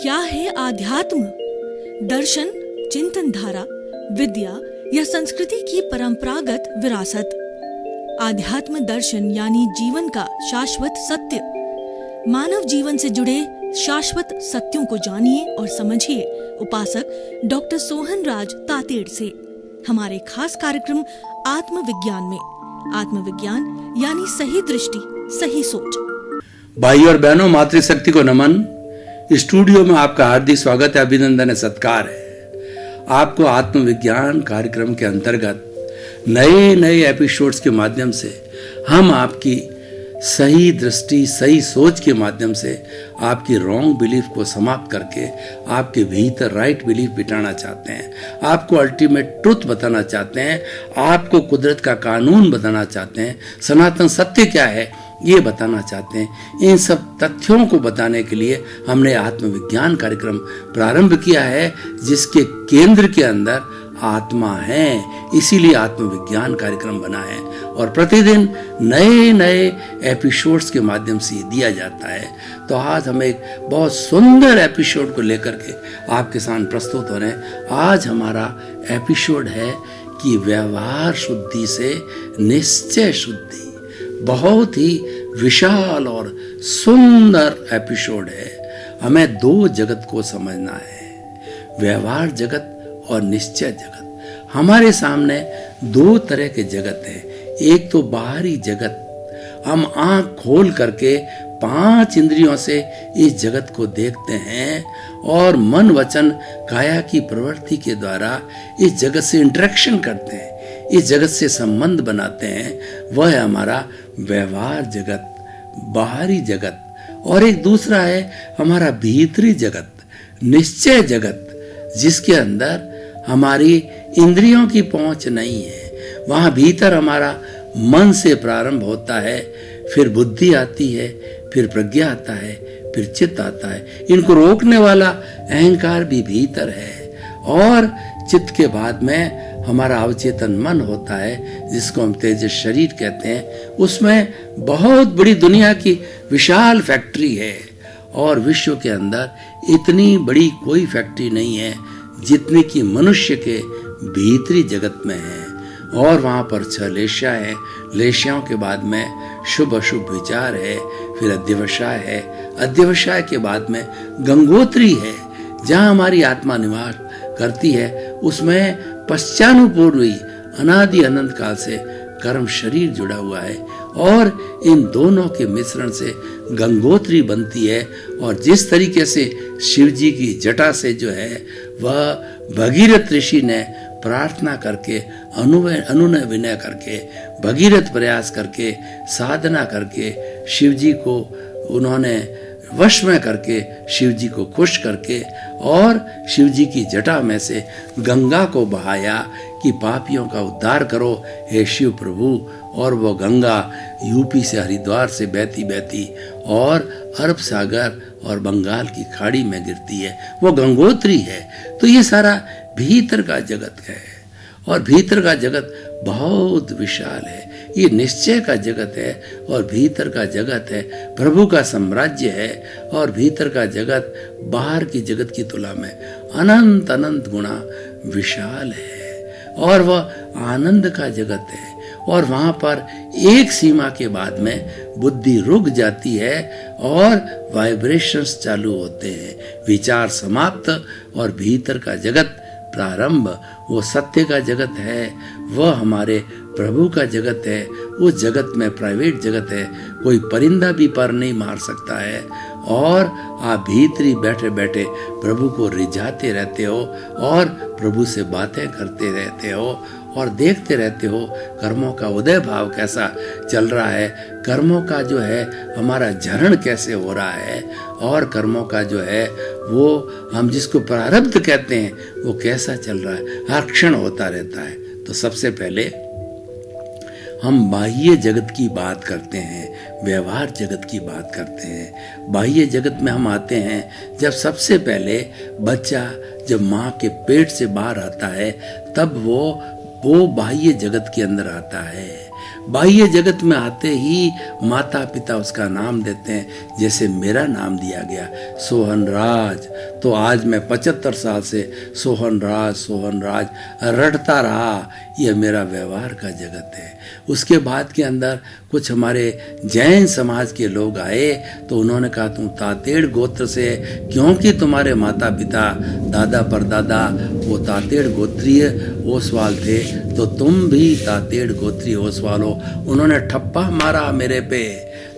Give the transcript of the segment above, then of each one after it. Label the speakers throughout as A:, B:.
A: क्या है आध्यात्म? दर्शन, चिंतन धारा, विद्या या संस्कृति की परंपरागत विरासत। आध्यात्म दर्शन यानी जीवन का शाश्वत सत्य। मानव जीवन से जुड़े शाश्वत सत्यों को जानिए और समझिए उपासक डॉक्टर सोहन राज तातेड़ से हमारे खास कार्यक्रम आत्मविज्ञान में। आत्मविज्ञान यानी सही दृष्टि, सही सोच।
B: भाई और बहनों, मातृशक्ति को नमन। स्टूडियो में आपका हार्दिक स्वागत है, अभिनंदन है, सत्कार है। आपको आत्मविज्ञान कार्यक्रम के अंतर्गत नए एपिसोड्स के माध्यम से हम आपकी सही दृष्टि, सही सोच के माध्यम से आपकी रॉन्ग बिलीफ को समाप्त करके आपके भीतर राइट बिलीफ बिठाना चाहते हैं। आपको अल्टीमेट ट्रुथ बताना चाहते हैं, आपको कुदरत का कानून बताना चाहते हैं, सनातन सत्य क्या है ये बताना चाहते हैं। इन सब तथ्यों को बताने के लिए हमने आत्मविज्ञान कार्यक्रम प्रारंभ किया है, जिसके केंद्र के अंदर आत्मा है। इसीलिए आत्मविज्ञान कार्यक्रम बना है और प्रतिदिन नए एपिसोड्स के माध्यम से दिया जाता है। तो आज हम एक बहुत सुंदर एपिसोड को लेकर के आपके सामने प्रस्तुत हो रहे हैं। आज हमारा एपिसोड है कि व्यवहार शुद्धि से निश्चय शुद्धि। बहुत ही विशाल और सुंदर एपिसोड है। हमें दो जगत को समझना है, व्यवहार जगत और निश्चय जगत। हमारे सामने दो तरह के जगत हैं। एक तो बाहरी जगत, हम आंख खोल करके 5 इंद्रियों से इस जगत को देखते हैं और मन वचन काया की प्रवृत्ति के द्वारा इस जगत से इंटरेक्शन करते हैं, इस जगत से संबंध बनाते हैं। वह है हमारा व्यवहार जगत, बाहरी जगत। और एक दूसरा है हमारा भीतरी जगत, निश्चय जगत, जिसके अंदर हमारी इंद्रियों की पहुंच नहीं है। वहां भीतर हमारा मन से प्रारंभ होता है, फिर बुद्धि आती है, फिर प्रज्ञा आता है, फिर चित्त आता है। इनको रोकने वाला अहंकार भी भीतर है। और चित्त के बाद में हमारा अवचेतन मन होता है, जिसको हम तेजस शरीर कहते हैं। उसमें बहुत बड़ी दुनिया की विशाल फैक्ट्री है और विश्व के अंदर इतनी बड़ी कोई फैक्ट्री नहीं है जितनी कि मनुष्य के भीतरी जगत में है। और वहाँ पर 6 लेशिया है। लेशियाओं के बाद में शुभ अशुभ विचार है, फिर अध्यवसाय है। अध्यवसाय के बाद में गंगोत्री है, जहाँ हमारी आत्मा निवास करती है। उसमें पश्चानुपूर्वी अनादि अनंत काल से कर्म शरीर जुड़ा हुआ है और इन दोनों के मिश्रण से गंगोत्री बनती है। और जिस तरीके से शिव जी की जटा से जो है वह भगीरथ ऋषि ने प्रार्थना करके अनुनय विनय करके भगीरथ प्रयास करके साधना करके शिव जी को उन्होंने वश में करके शिव जी को खुश करके और शिव जी की जटा में से गंगा को बहाया कि पापियों का उद्धार करो हे शिव प्रभु। और वो गंगा यूपी से हरिद्वार से बहती बहती और अरब सागर और बंगाल की खाड़ी में गिरती है। वो गंगोत्री है। तो ये सारा भीतर का जगत है और भीतर का जगत बहुत विशाल है। ये निश्चय का जगत है और भीतर का जगत है प्रभु का साम्राज्य है। और भीतर का जगत बाहर की जगत की तुलना में अनंत अनंत गुना विशाल है और वह आनंद का जगत है। और वहां पर एक सीमा के बाद में बुद्धि रुक जाती है और वाइब्रेशंस चालू होते हैं, विचार समाप्त और भीतर का जगत प्रारंभ। वो सत्य का जगत है, वह हमारे प्रभु का जगत है। उस जगत में प्राइवेट जगत है, कोई परिंदा भी पर नहीं मार सकता है। और आप भीतरी बैठे बैठे प्रभु को रिझाते रहते हो और प्रभु से बातें करते रहते हो और देखते रहते हो कर्मों का उदय भाव कैसा चल रहा है, कर्मों का जो है हमारा झरण कैसे हो रहा है और कर्मों का जो है वो हम जिसको प्रारब्ध कहते हैं वो कैसा चल रहा है, हर क्षण होता रहता है। तो सबसे पहले हम बाह्य जगत की बात करते हैं, व्यवहार जगत की बात करते हैं। बाह्य जगत में हम आते हैं जब सबसे पहले बच्चा जब माँ के पेट से बाहर आता है, तब वो बाह्य जगत के अंदर आता है। बाह्य जगत में आते ही माता पिता उसका नाम देते हैं। जैसे मेरा नाम दिया गया सोहन राज, तो आज मैं 75 साल से सोहन राज रटता रहा। यह मेरा व्यवहार का जगत है। उसके बाद के अंदर कुछ हमारे जैन समाज के लोग आए तो उन्होंने कहा तुम तातेड़ गोत्र से, क्योंकि तुम्हारे माता पिता दादा परदादा वो तातेड़ गोत्रीय ओसवाल थे, तो तुम भी तातेड़ गोत्रीय ओसवाल हो। उन्होंने ठप्पा मारा मेरे पे,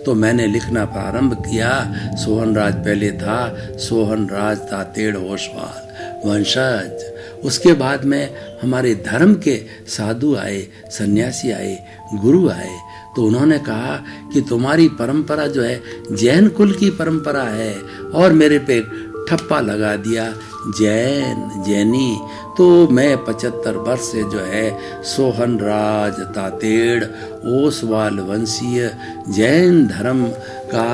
B: तो मैंने लिखना प्रारंभ किया। सोहन राज पहले था, सोहन राज तातेड़ ओसवाल वंशज। उसके बाद में हमारे धर्म के साधु आए, सन्यासी आए, गुरु आए, तो उन्होंने कहा कि तुम्हारी परंपरा जो है जैन कुल की परंपरा है, और मेरे पे ठप्पा लगा दिया जैनी। तो मैं 75 वर्ष से जो है सोहन राज तातेड़ ओसवाल वंशीय जैन धर्म का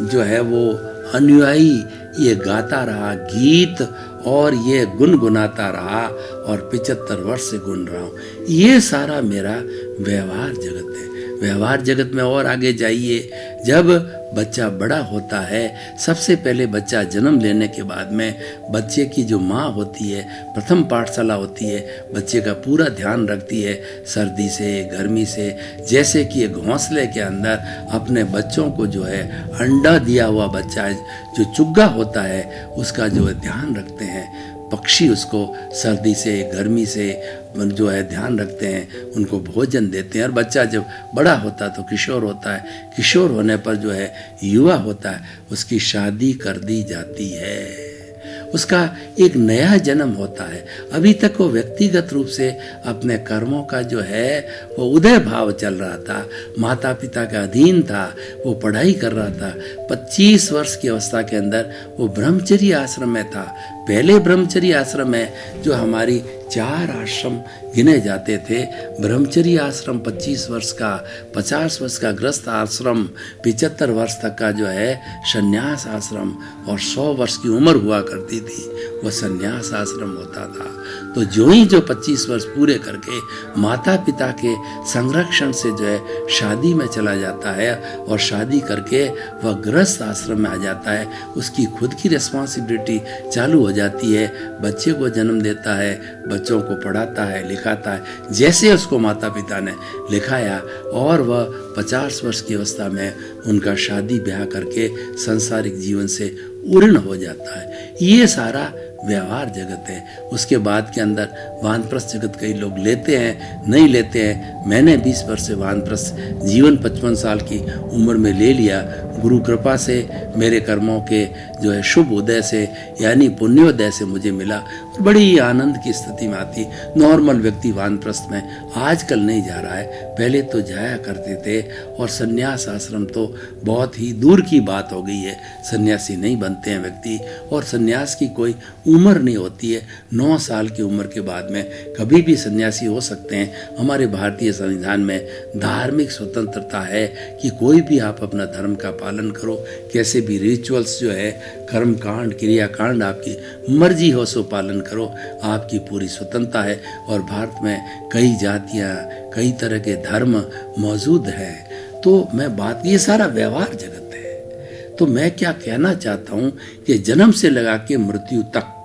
B: जो है वो अनुयायी ये गाता रहा गीत, और ये गुनगुनाता रहा, और 75 वर्ष से गुन रहा हूँ। ये सारा मेरा व्यवहार जगत है। व्यवहार जगत में और आगे जाइए, जब बच्चा बड़ा होता है, सबसे पहले बच्चा जन्म लेने के बाद में बच्चे की जो माँ होती है, प्रथम पाठशाला होती है, बच्चे का पूरा ध्यान रखती है सर्दी से गर्मी से। जैसे कि एक घोंसले के अंदर अपने बच्चों को जो है अंडा दिया हुआ बच्चा जो चुग्गा होता है उसका जो है ध्यान रखते हैं, पक्षी उसको सर्दी से गर्मी से जो है ध्यान रखते हैं, उनको भोजन देते हैं। और बच्चा जब बड़ा होता है तो किशोर होता है, किशोर होने पर जो है युवा होता है, उसकी शादी कर दी जाती है, उसका एक नया जन्म होता है। अभी तक वो व्यक्तिगत रूप से अपने कर्मों का जो है वो उदय भाव चल रहा था, माता पिता का अधीन था, वो पढ़ाई कर रहा था। 25 वर्ष की अवस्था के अंदर वो ब्रह्मचर्य आश्रम में था। पहले ब्रह्मचर्य आश्रम में जो हमारी 4 आश्रम गिने जाते थे, ब्रह्मचर्य आश्रम 25 वर्ष का, 50 वर्ष का गृहस्थ आश्रम, 75 वर्ष तक का जो है संन्यास आश्रम, और 100 वर्ष की उम्र हुआ करती थी वह संन्यास आश्रम होता था। तो जो ही जो 25 वर्ष पूरे करके माता पिता के संरक्षण से जो है शादी में चला जाता है, और शादी करके वह गृहस्थ आश्रम में आ जाता है, उसकी खुद की रिस्पॉन्सिबिलिटी चालू हो जाती है। बच्चे को जन्म देता है, बच्चों को पढ़ाता है, लिखाता है जैसे उसको माता पिता ने लिखाया, और वह 50 वर्ष की अवस्था में उनका शादी ब्याह करके सांसारिक जीवन से उर्ण हो जाता है। ये सारा व्यवहार जगत है। उसके बाद के अंदर वानप्रस्थ जगत कई लोग लेते हैं, नहीं लेते हैं। मैंने 20 वर्ष से वानप्रस्थ जीवन 55 साल की उम्र में ले लिया। गुरु कृपा से मेरे कर्मों के जो है शुभ उदय से यानी पुण्योदय से मुझे मिला। बड़ी आनंद की स्थिति में आती। नॉर्मल व्यक्ति वानप्रस्थ में आजकल नहीं जा रहा है, पहले तो जाया करते थे। और सन्यास आश्रम तो बहुत ही दूर की बात हो गई है, सन्यासी नहीं बनते हैं व्यक्ति। और सन्यास की कोई उम्र नहीं होती है। 9 साल की उम्र के बाद में कभी भी सन्यासी हो सकते हैं। हमारे भारतीय संविधान में धार्मिक स्वतंत्रता है कि कोई भी आप अपना धर्म का पालन करो, कैसे भी रिचुअल्स जो है कर्म कांड क्रियाकांड आपकी मर्जी हो सो पालन करो, आपकी पूरी स्वतंत्रता है। और भारत में कई जातियाँ कई तरह के धर्म मौजूद हैं। तो मैं बात, ये सारा व्यवहार जगत है। तो मैं क्या कहना चाहता हूँ कि जन्म से लगा के मृत्यु तक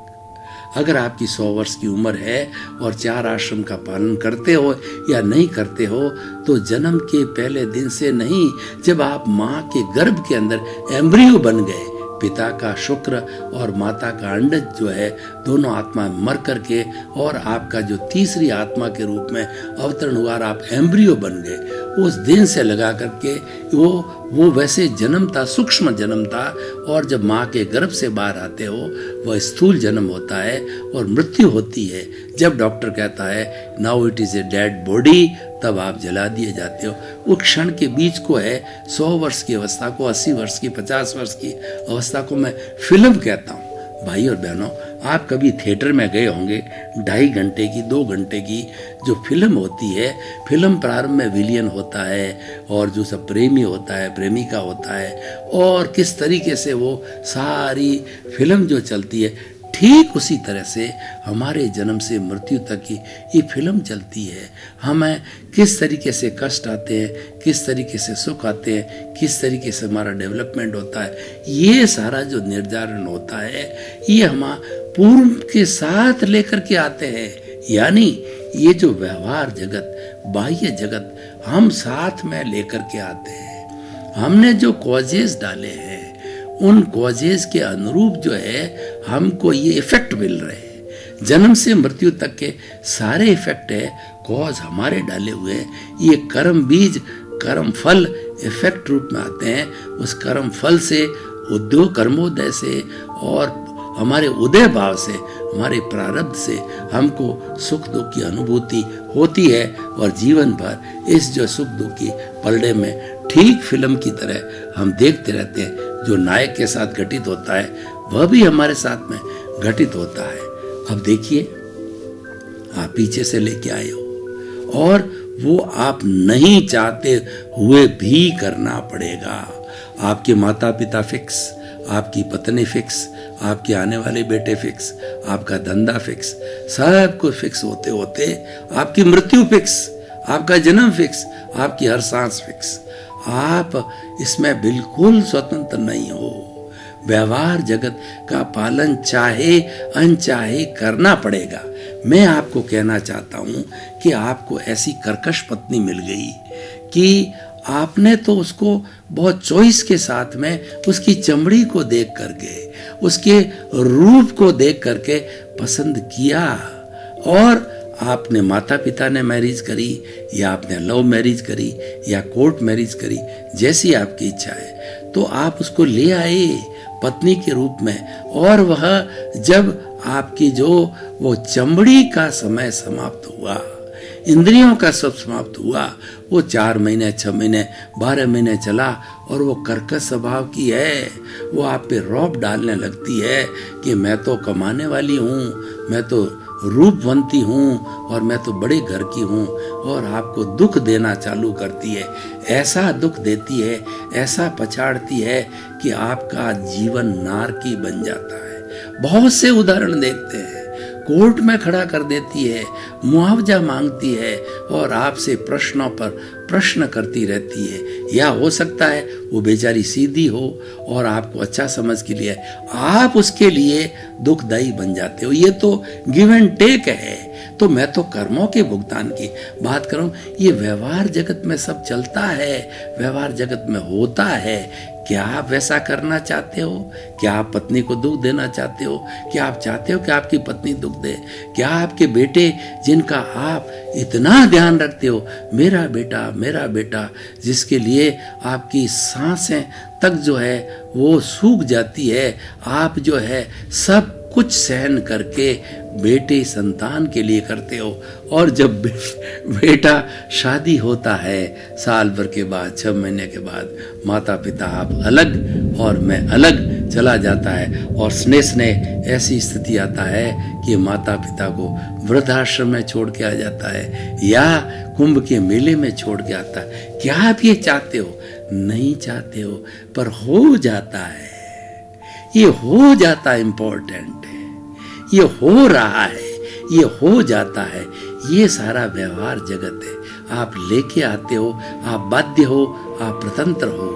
B: अगर आपकी 100 वर्ष की उम्र है और 4 आश्रम का पालन करते हो या नहीं करते हो, तो जन्म के पहले दिन से नहीं, जब आप माँ के गर्भ के अंदर एम्ब्रियो बन गए, पिता का शुक्र और माता का अंडज जो है दोनों आत्मा मर करके और आपका जो तीसरी आत्मा के रूप में अवतरण हुआ और आप एम्ब्रियो बन गए, उस दिन से लगा करके वो वैसे जन्म था, सूक्ष्म जन्म था। और जब माँ के गर्भ से बाहर आते हो वह स्थूल जन्म होता है और मृत्यु होती है। जब डॉक्टर कहता है now it is a dead body, तब आप जला दिए जाते हो। उस क्षण के बीच को है 100 वर्ष की अवस्था को, 80 वर्ष की, 50 वर्ष की अवस्था को मैं फिल्म कहता हूँ। भाई और बहनों, आप कभी थिएटर में गए होंगे, 2.5 घंटे की 2 घंटे की जो फिल्म होती है, फिल्म प्रारंभ में विलियन होता है और जो सब प्रेमी होता है, प्रेमिका होता है, और किस तरीके से वो सारी फिल्म जो चलती है, ठीक उसी तरह से हमारे जन्म से मृत्यु तक की ये फिल्म चलती है। हमें किस तरीके से कष्ट आते हैं, किस तरीके से सुख आते हैं, किस तरीके से हमारा डेवलपमेंट होता है, ये सारा जो निर्धारण होता है ये हम पूर्व के साथ लेकर के आते हैं। यानी ये जो व्यवहार जगत, बाह्य जगत हम साथ में लेकर के आते हैं। हमने जो कॉजेस डाले हैं उन कॉजेज के अनुरूप जो है हमको ये इफेक्ट मिल रहे हैं। जन्म से मृत्यु तक के सारे इफेक्ट है कॉज हमारे डाले हुए हैं। ये कर्म बीज कर्म फल इफेक्ट रूप में आते हैं। उस कर्म फल से, उद्योग कर्मोदय से और हमारे उदय भाव से, हमारे प्रारब्ध से हमको सुख दुख की अनुभूति होती है। और जीवन भर इस जो सुख दुख की पलड़े में ठीक फिल्म की तरह हम देखते रहते हैं। जो नायक के साथ घटित होता है वह भी हमारे साथ में घटित होता है। अब देखिए, आप पीछे से लेके आए हो और वो आप नहीं चाहते हुए भी करना पड़ेगा। आपके माता पिता फिक्स, आपकी पत्नी फिक्स, आपके आने वाले बेटे फिक्स, आपका धंधा फिक्स, सब कुछ फिक्स होते होते आपकी मृत्यु फिक्स, आपका जन्म फिक्स, आपकी हर सांस फिक्स। आप इसमें बिल्कुल स्वतंत्र नहीं हो। व्यवहार जगत का पालन चाहे अनचाहे करना पड़ेगा। मैं आपको कहना चाहता हूं कि आपको ऐसी कर्कश पत्नी मिल गई कि आपने तो उसको बहुत चॉइस के साथ में उसकी चमड़ी को देख करके, उसके रूप को देख करके पसंद किया। और आपने माता पिता ने मैरिज करी या आपने लव मैरिज करी या कोर्ट मैरिज करी, जैसी आपकी इच्छा है, तो आप उसको ले आए पत्नी के रूप में। और वह जब आपकी जो वो चमड़ी का समय समाप्त हुआ, इंद्रियों का सब समाप्त हुआ, वो 4 महीने 6 महीने 12 महीने चला और वो कर्कश स्वभाव की है। वो आप पे रौब डालने लगती है कि मैं तो कमाने वाली हूँ, मैं तो रूपवंती हूँ और मैं तो बड़े घर की हूँ, और आपको दुख देना चालू करती है। ऐसा दुख देती है, ऐसा पछाड़ती है कि आपका जीवन नारकी बन जाता है। बहुत से उदाहरण देखते हैं। कोर्ट में खड़ा कर देती है, मुआवजा मांगती है और आपसे प्रश्नों पर प्रश्न करती रहती है। या हो सकता है वो बेचारी सीधी हो और आपको अच्छा समझ के लिए आप उसके लिए दुखदाई बन जाते हो। ये तो गिव एंड टेक है। तो मैं तो कर्मों के भुगतान की बात करूं। ये व्यवहार जगत में सब चलता है, व्यवहार जगत में होता है। क्या आप वैसा करना चाहते हो? क्या आप पत्नी को दुख देना चाहते हो? क्या आप चाहते हो कि आपकी पत्नी दुख दे? क्या आपके बेटे, जिनका आप इतना ध्यान रखते हो, मेरा बेटा, जिसके लिए आपकी सांसें तक जो है वो सूख जाती है, आप जो है सब कुछ सहन करके बेटे संतान के लिए करते हो। और जब बेटा शादी होता है साल भर के बाद, 6 महीने के बाद, माता पिता आप अलग और मैं अलग चला जाता है और स्नेह ऐसी स्थिति आता है कि माता पिता को वृद्धाश्रम में छोड़ के आ जाता है या कुंभ के मेले में छोड़ के आता है। क्या आप ये चाहते हो? नहीं चाहते हो, पर हो जाता है। ये हो जाता इम्पोर्टेंट है, ये हो रहा है, ये हो जाता है। ये सारा व्यवहार जगत है। आप लेके आते हो, आप बाध्य हो, आप स्वतंत्र हो।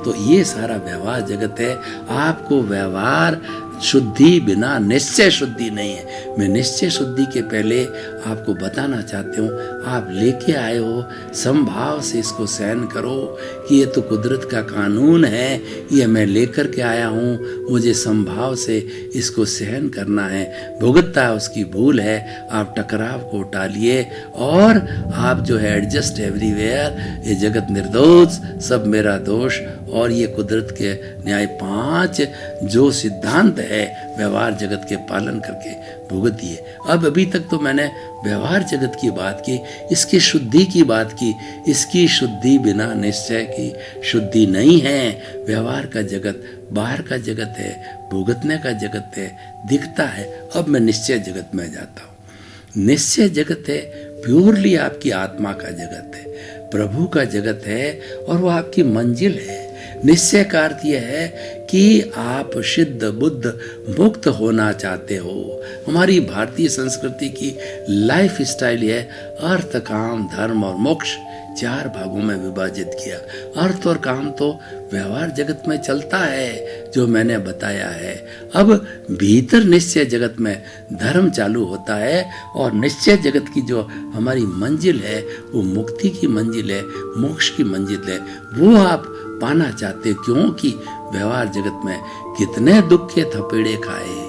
B: तो ये सारा व्यवहार जगत है। आपको व्यवहार शुद्धि बिना निश्चय शुद्धि नहीं है। मैं निश्चय शुद्धि के पहले आपको बताना चाहती हूँ, आप लेके आए हो, समभाव से इसको सहन करो कि ये तो कुदरत का कानून है, ये मैं लेकर के आया हूँ, मुझे समभाव से इसको सहन करना है। भुगतना उसकी भूल है। आप टकराव को टालिए और आप जो है एडजस्ट एवरीवेयर, ये जगत निर्दोष, सब मेरा दोष, और ये कुदरत के न्याय 5 जो सिद्धांत है व्यवहार जगत के पालन करके भुगतिए। अब अभी तक तो मैंने व्यवहार जगत की बात की, इसकी शुद्धि की बात की। इसकी शुद्धि बिना निश्चय की शुद्धि नहीं है। व्यवहार का जगत बाहर का जगत है, भुगतने का जगत है, दिखता है। अब मैं निश्चय जगत में जाता हूँ। निश्चय जगत है प्योरली आपकी आत्मा का जगत है, प्रभु का जगत है, और वो आपकी मंजिल है। निश्चय का अर्थ यह है कि आप सिद्ध बुद्ध मुक्त होना चाहते हो। हमारी भारतीय संस्कृति की लाइफ स्टाइल है अर्थ, काम, धर्म और मोक्ष 4 भागों में विभाजित किया। अर्थ और काम तो व्यवहार जगत में चलता है जो मैंने बताया है। अब भीतर निश्चय जगत में धर्म चालू होता है और निश्चय जगत की जो हमारी मंजिल है वो मुक्ति की मंजिल है, मोक्ष की मंजिल है। वो आप पाना चाहते हो, क्योंकि व्यवहार जगत में कितने दुख के थपेड़े खाए,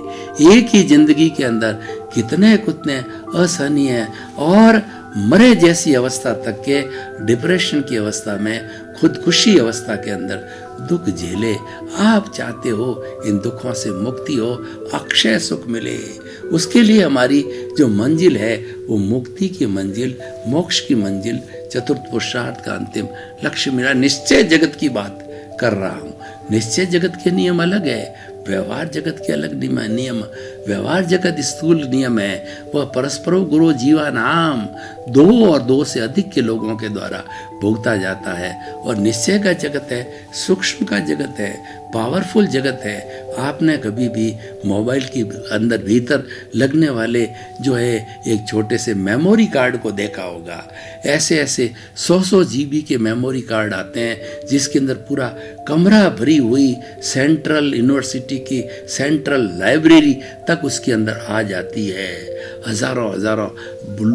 B: एक ही जिंदगी के अंदर कितने असहनीय और मरे जैसी अवस्था तक के डिप्रेशन की अवस्था में, खुदकुशी अवस्था के अंदर दुख झेले। आप चाहते हो इन दुखों से मुक्ति हो, अक्षय सुख मिले। उसके लिए हमारी जो मंजिल है वो मुक्ति की मंजिल, मोक्ष की मंजिल, चतुर्थ पुरुषार्थ का अंतिम लक्ष्य मेरा निश्चय जगत की बात कर रहा हूँ। निश्चय जगत के नियम अलग है, व्यवहार जगत के अलग नियम। व्यवहार जगत स्थूल नियम है, वह परस्परो गुरु जीवा नाम 2 और 2 से अधिक के लोगों के द्वारा भुगता जाता है। और निश्चय का जगत है, सूक्ष्म का जगत है, पावरफुल जगत है। आपने कभी भी मोबाइल के अंदर भीतर लगने वाले जो है एक छोटे से मेमोरी कार्ड को देखा होगा। ऐसे 100 GB के मेमोरी कार्ड आते हैं जिसके अंदर पूरा कमरा भरी हुई सेंट्रल यूनिवर्सिटी की सेंट्रल लाइब्रेरी तक उसके अंदर आ जाती है। हजारों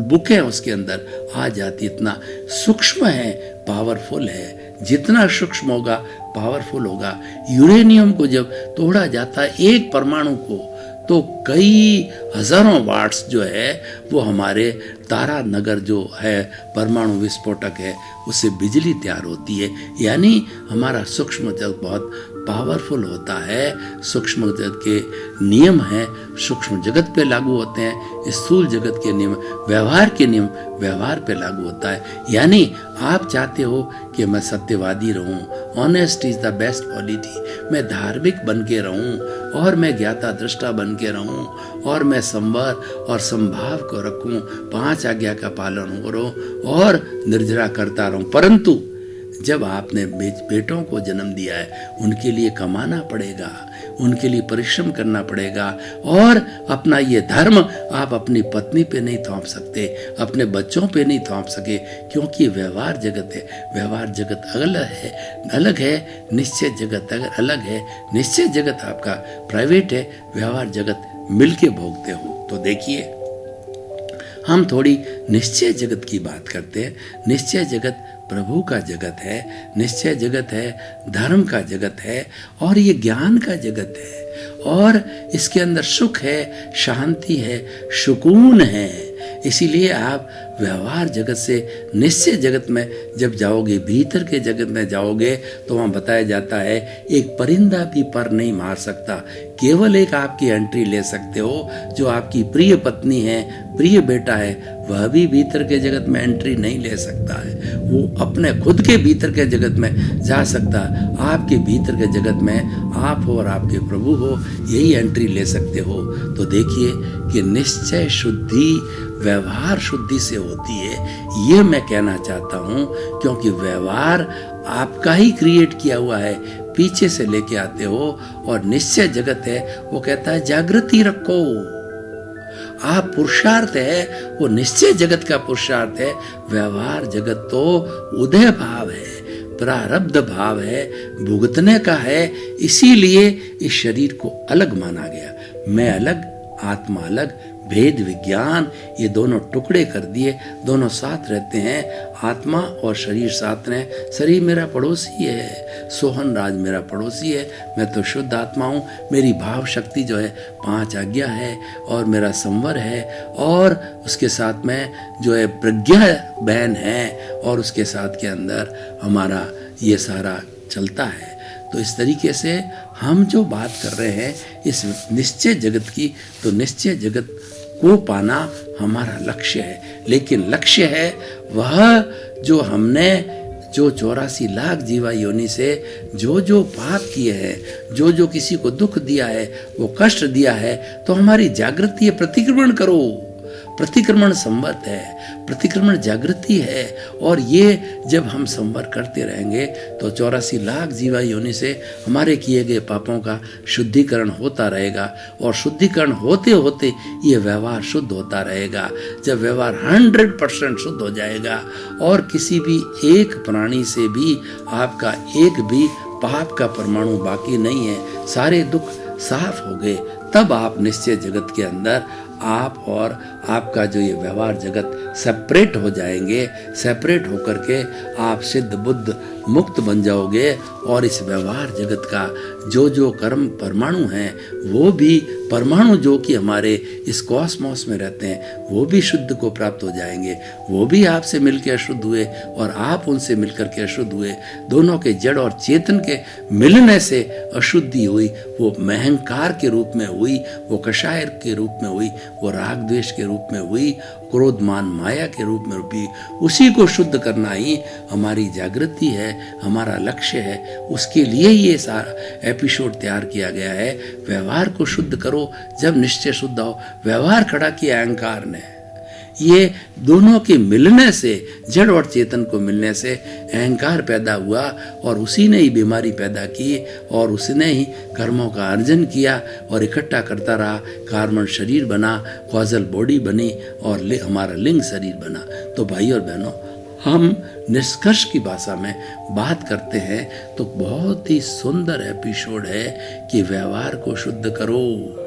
B: बुकें उसके अंदर आ जाती। इतना सूक्ष्म है, पावरफुल है। जितना सूक्ष्म होगा पावरफुल होगा। यूरेनियम को जब तोड़ा जाता है एक परमाणु को, तो कई हजारों वाट्स जो है वो हमारे तारा नगर जो है परमाणु विस्फोटक है उससे बिजली तैयार होती है। यानी हमारा सूक्ष्म जगत बहुत पावरफुल होता है। सूक्ष्म जगत के नियम हैं सूक्ष्म जगत पे लागू होते हैं, स्थूल जगत के नियम, व्यवहार के नियम व्यवहार पे लागू होता है। यानी आप चाहते हो कि मैं सत्यवादी रहूं, honest is the best polity, मैं धार्मिक बन के रहूं और मैं ज्ञाता दृष्टा बन के रहूं और मैं संवर और संभाव को रखूं, 5 आज्ञा का पालन करूं और निर्जरा करता रहूं। परंतु जब आपने बेटों को जन्म दिया है उनके लिए कमाना पड़ेगा, उनके लिए परिश्रम करना पड़ेगा। और अपना ये धर्म आप अपनी पत्नी पे नहीं थोप सकते, अपने बच्चों पे नहीं थोप सके, क्योंकि व्यवहार जगत है। व्यवहार जगत अलग है, निश्चय जगत अलग है। निश्चय जगत आपका प्राइवेट है, व्यवहार जगत मिलके भोगते हो। तो देखिए हम थोड़ी निश्चय जगत की बात करते हैं। निश्चय जगत प्रभु का जगत है, निश्चय जगत है, धर्म का जगत है और ये ज्ञान का जगत है। और इसके अंदर सुख है, शांति है, सुकून है। इसीलिए आप व्यवहार जगत से निश्चय जगत में जब जाओगे, भीतर के जगत में जाओगे, तो वहाँ बताया जाता है एक परिंदा भी पर नहीं मार सकता। केवल एक आपकी एंट्री ले सकते हो, जो आपकी प्रिय पत्नी है, प्रिय बेटा है, वह भी भीतर के जगत में एंट्री नहीं ले सकता है। वो अपने खुद के भीतर के जगत में जा सकता है। आपके भीतर के जगत में आप हो और आपके प्रभु हो, यही एंट्री ले सकते हो। तो देखिए कि निश्चय शुद्धि व्यवहार शुद्धि से होती है, ये मैं कहना चाहता हूँ। क्योंकि व्यवहार आपका ही क्रिएट किया हुआ है, पीछे से लेके आते हो। और निश्चय जगत है वो कहता है जागृति रखो। आप पुरुषार्थ है वो निश्चय जगत का पुरुषार्थ है। व्यवहार जगत तो उदय भाव है, प्रारब्ध भाव है, भुगतने का है। इसीलिए इस शरीर को अलग माना गया। मैं अलग, आत्मा अलग, भेद विज्ञान, ये दोनों टुकड़े कर दिए, दोनों साथ रहते हैं। आत्मा और शरीर साथ रहे। शरीर मेरा पड़ोसी है, सोहन राज मेरा पड़ोसी है, मैं तो शुद्ध आत्मा हूँ। मेरी भाव शक्ति जो है 5 आज्ञा है और मेरा संवर है, और उसके साथ में जो है प्रज्ञा बहन है, और उसके साथ के अंदर हमारा ये सारा चलता है। तो इस तरीके से हम जो बात कर रहे हैं इस निश्चय जगत की, तो निश्चय जगत को पाना हमारा लक्ष्य है। लेकिन लक्ष्य है वह जो हमने जो 84 लाख जीवा योनि से जो पाप किए हैं, जो किसी को दुख दिया है, वो कष्ट दिया है, तो हमारी जागृति है, प्रतिक्रमण करो। प्रतिक्रमण संवर्त है, प्रतिक्रमण जागृति है। और ये जब हम संवर करते रहेंगे तो 84 लाख जीवा योनि से हमारे किए गए पापों का शुद्धिकरण होता रहेगा। और शुद्धिकरण होते होते ये व्यवहार शुद्ध होता रहेगा। जब व्यवहार 100% शुद्ध हो जाएगा और किसी भी एक प्राणी से भी आपका एक भी पाप का परमाणु बाकी नहीं है, सारे दुख साफ हो गए, तब आप निश्चय जगत के अंदर आप और आपका जो ये व्यवहार जगत सेपरेट हो जाएंगे। सेपरेट होकर के आप सिद्ध बुद्ध मुक्त बन जाओगे और इस व्यवहार जगत का जो जो कर्म परमाणु हैं वो भी परमाणु जो कि हमारे इस कॉस्मोस में रहते हैं वो भी शुद्ध को प्राप्त हो जाएंगे। वो भी आपसे मिलकर अशुद्ध हुए और आप उनसे मिलकर के अशुद्ध हुए। दोनों के जड़ और चेतन के मिलने से अशुद्धि हुई, वो महंकार के रूप में हुई, वो कषाय के रूप में हुई, वो राग द्वेष के रूप में हुई, क्रोध मान माया के रूप में भी। उसी को शुद्ध करना ही हमारी जागृति है, हमारा लक्ष्य है। उसके लिए ये सारा एपिसोड तैयार किया गया है। व्यवहार को शुद्ध करो जब निश्चय शुद्ध हो। व्यवहार खड़ा किया अहंकार ने। ये दोनों के मिलने से, जड़ और चेतन को मिलने से अहंकार पैदा हुआ और उसी ने ही बीमारी पैदा की और उसने ही कर्मों का अर्जन किया और इकट्ठा करता रहा। कार्बन शरीर बना, कॉजल बॉडी बनी और हमारा लिंग शरीर बना। तो भाई और बहनों, हम निष्कर्ष की भाषा में बात करते हैं तो बहुत ही सुंदर एपिसोड है कि व्यवहार को शुद्ध करो।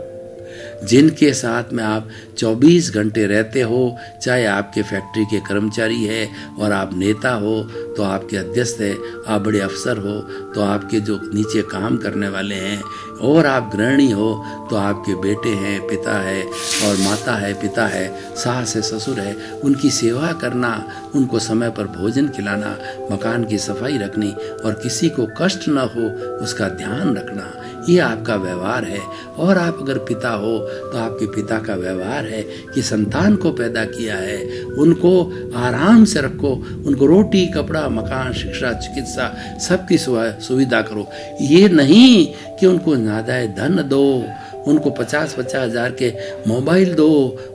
B: जिनके साथ में आप 24 घंटे रहते हो, चाहे आपके फैक्ट्री के कर्मचारी है और आप नेता हो तो आपके अध्यक्ष है, आप बड़े अफसर हो तो आपके जो नीचे काम करने वाले हैं, और आप गृहिणी हो तो आपके बेटे हैं, पिता है और माता है, पिता है, सास है, ससुर है, उनकी सेवा करना, उनको समय पर भोजन खिलाना, मकान की सफाई रखनी और किसी को कष्ट न हो उसका ध्यान रखना, ये आपका व्यवहार है। और आप अगर पिता हो तो आपके पिता का व्यवहार है कि संतान को पैदा किया है, उनको आराम से रखो, उनको रोटी, कपड़ा, मकान, शिक्षा, चिकित्सा सबकी सुविधा करो। ये नहीं कि उनको नाजायज धन दो, उनको 50-50 हज़ार के मोबाइल दो,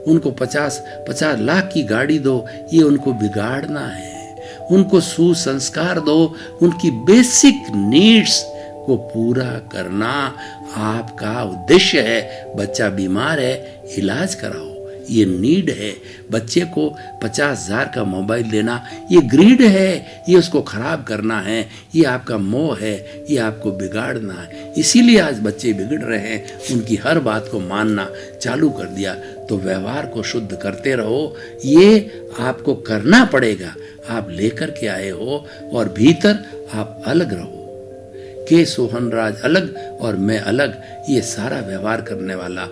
B: उनको 50-50 लाख की गाड़ी दो। ये उनको बिगाड़ना है। उनको सुसंस्कार दो, उनकी बेसिक नीड्स को पूरा करना आपका उद्देश्य है। बच्चा बीमार है, इलाज कराओ, ये नीड है। बच्चे को 50,000 का मोबाइल देना ये ग्रीड है, ये उसको खराब करना है, ये आपका मोह है, ये आपको बिगाड़ना है। इसीलिए आज बच्चे बिगड़ रहे हैं, उनकी हर बात को मानना चालू कर दिया। तो व्यवहार को शुद्ध करते रहो, ये आपको करना पड़ेगा। आप लेकर के आए हो और भीतर आप अलग रहो। के सोहनराज अलग और मैं अलग, ये सारा व्यवहार करने वाला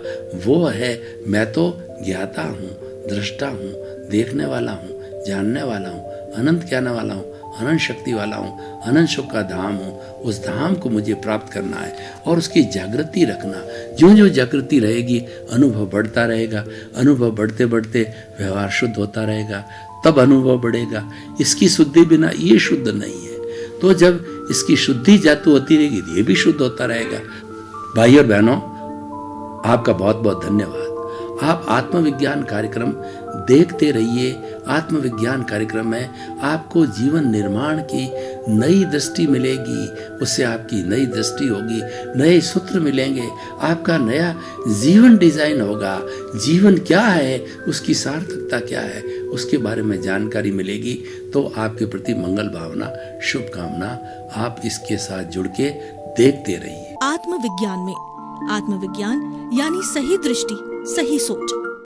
B: वो है। मैं तो ज्ञाता हूँ, दृष्टा हूँ, देखने वाला हूँ, जानने वाला हूँ, अनंत कहने वाला हूँ, अनंत शक्ति वाला हूँ, अनंत सुख का धाम हूँ। उस धाम को मुझे प्राप्त करना है और उसकी जागृति रखना। जो जो जागृति रहेगी अनुभव बढ़ता रहेगा, अनुभव बढ़ते बढ़ते व्यवहार शुद्ध होता रहेगा, तब अनुभव बढ़ेगा। इसकी शुद्धि बिना ये शुद्ध नहीं है। तो जब इसकी शुद्धि जातु होती रहेगी ये भी शुद्ध होता रहेगा। भाई और बहनों, आपका बहुत बहुत धन्यवाद। आप आत्मविज्ञान कार्यक्रम देखते रहिए। आत्मविज्ञान कार्यक्रम में आपको जीवन निर्माण की नई दृष्टि मिलेगी, उससे आपकी नई दृष्टि होगी, नए सूत्र मिलेंगे, आपका नया जीवन डिजाइन होगा। जीवन क्या है, उसकी सार्थकता क्या है, उसके बारे में जानकारी मिलेगी। तो आपके प्रति मंगल भावना, शुभकामना। आप इसके साथ जुड़ के देखते रहिए।
A: आत्मविज्ञान में आत्मविज्ञान यानी सही दृष्टि, सही सोच।